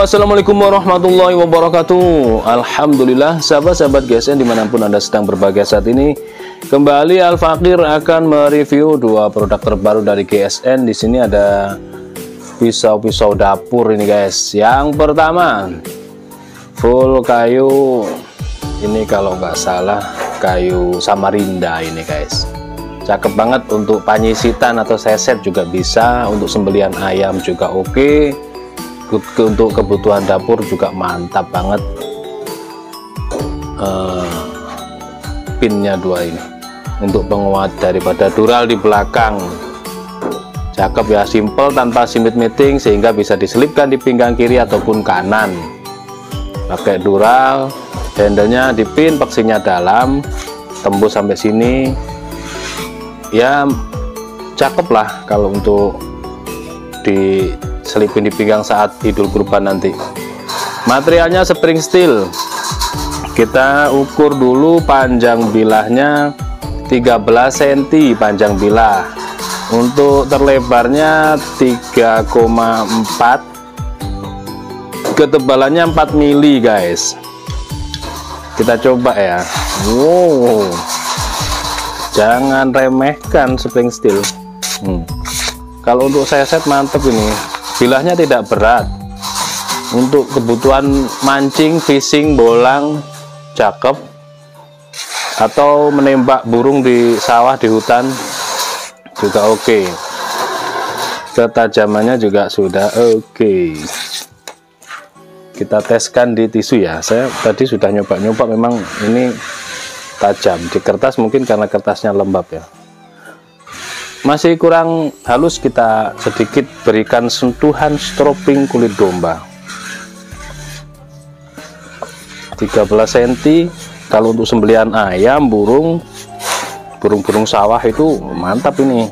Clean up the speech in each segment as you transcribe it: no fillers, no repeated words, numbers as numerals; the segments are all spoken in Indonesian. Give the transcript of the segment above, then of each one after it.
Assalamualaikum warahmatullahi wabarakatuh. Alhamdulillah, sahabat-sahabat GSN dimanapun Anda sedang berbahagia saat ini, kembali Al Fakir akan mereview dua produk terbaru dari GSN. Di sini ada pisau-pisau dapur ini guys. Yang pertama, full kayu. Ini kalau nggak salah kayu Samarinda ini guys. Cakep banget untuk panyisitan atau seset juga bisa, untuk sembelihan ayam juga oke. Untuk kebutuhan dapur juga mantap banget. Pinnya dua ini untuk penguat daripada dural di belakang. Cakep ya, simple tanpa simit meeting sehingga bisa diselipkan di pinggang kiri ataupun kanan. Pakai dural, handlenya dipin, paksinya dalam, tembus sampai sini. Ya cakep lah kalau untuk diselipin di pinggang saat idul kurban nanti. Materialnya spring steel. Kita ukur dulu panjang bilahnya 13 cm panjang bilah. Untuk terlebarnya 3,4, ketebalannya 4 mili guys. Kita coba ya. Wow, jangan remehkan spring steel. Kalau untuk seset mantep ini, bilahnya tidak berat. Untuk kebutuhan mancing, fishing, bolang, cakep. Atau menembak burung di sawah, di hutan juga oke. Ketajamannya juga sudah oke. Kita teskan di tisu ya. Saya tadi sudah nyoba-nyoba, memang ini tajam. Di kertas mungkin karena kertasnya lembab ya. Masih kurang halus, kita sedikit berikan sentuhan stropping kulit domba 13 cm. Kalau untuk sembelihan ayam, burung sawah itu mantap ini.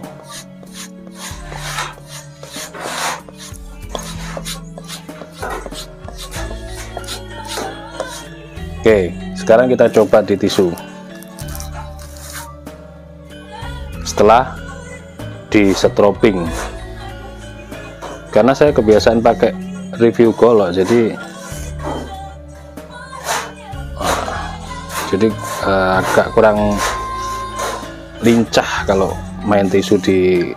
Oke, sekarang kita coba di tisu. Setelah di stropping, karena saya kebiasaan pakai review golok, jadi agak kurang lincah kalau main tisu di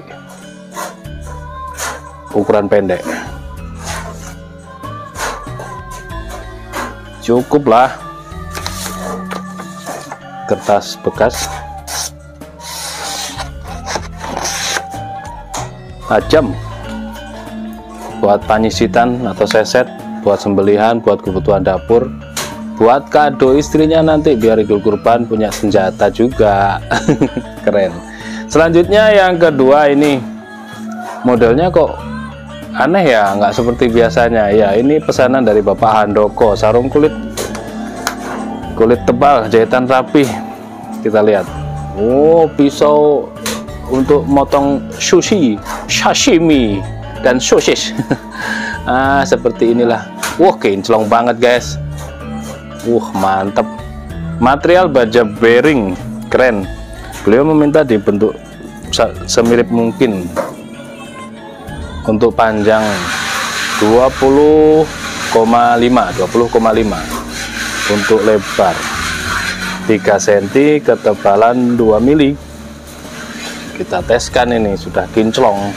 ukuran pendek. Cukuplah kertas bekas tajam buat panyisitan atau seset, buat sembelihan, buat kebutuhan dapur, buat kado istrinya nanti biar idul kurban punya senjata juga. Keren. Selanjutnya yang kedua, ini modelnya kok aneh ya, nggak seperti biasanya ya. Ini pesanan dari Bapak Handoko, sarung kulit tebal, jahitan rapi. Kita lihat. Oh, pisau untuk motong sushi, sashimi, dan sosis. Seperti inilah. Wah, kinclong banget guys. Mantap. Material baja bearing, keren. Beliau meminta dibentuk semirip mungkin. Untuk panjang 20,5. Untuk lebar 3 cm, ketebalan 2 mili. Kita teskan, ini sudah kinclong.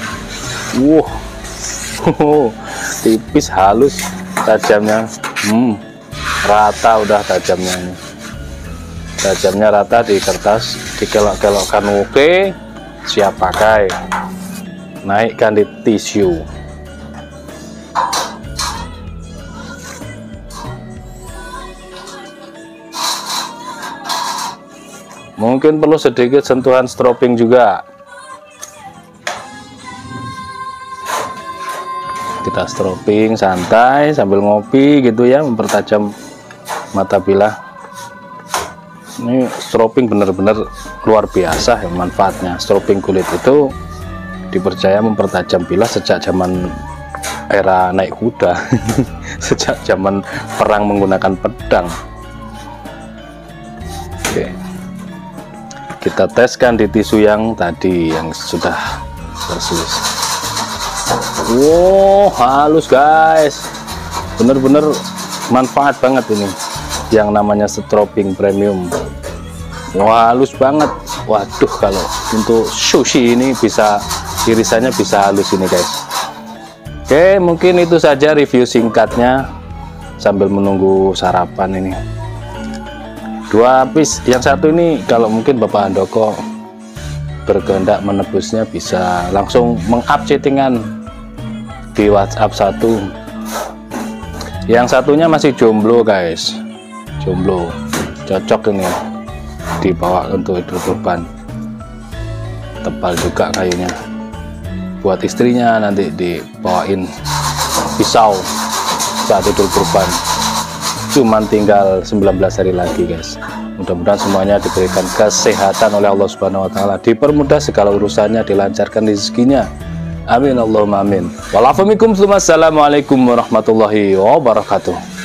Tipis, halus, tajamnya rata, udah tajamnya ini. Tajamnya rata di kertas, dikelok-kelokkan oke, siap pakai. Naikkan di tisu. Mungkin perlu sedikit sentuhan stropping juga. Kita stropping santai sambil ngopi gitu ya, mempertajam mata bilah. Ini stropping bener-bener luar biasa ya manfaatnya. Stropping kulit itu dipercaya mempertajam bilah sejak zaman era naik kuda. Sejak zaman perang menggunakan pedang. Oke. Kita teskan di tisu yang tadi yang sudah tersulis. Wow, halus guys. bener-bener manfaat banget ini yang namanya strobing premium. Wah, halus banget. Waduh, kalau untuk sushi ini bisa irisannya bisa halus ini guys. Oke, mungkin itu saja review singkatnya sambil menunggu sarapan ini. 2 piece, yang satu ini kalau mungkin Bapak Handoko berkehendak menebusnya bisa langsung meng-up chattingan di WhatsApp 1. Yang satunya masih jomblo guys, jomblo, cocok ini dibawa untuk Idul Kurban. Tebal juga kayunya, buat istrinya nanti dibawain pisau saat Idul Kurban. Cuman tinggal 19 hari lagi guys. Mudah-mudahan semuanya diberikan kesehatan oleh Allah Subhanahu wa taala, dipermudah segala urusannya, dilancarkan rezekinya. Amin Allahumma amin. Wassalamualaikum warahmatullahi wabarakatuh.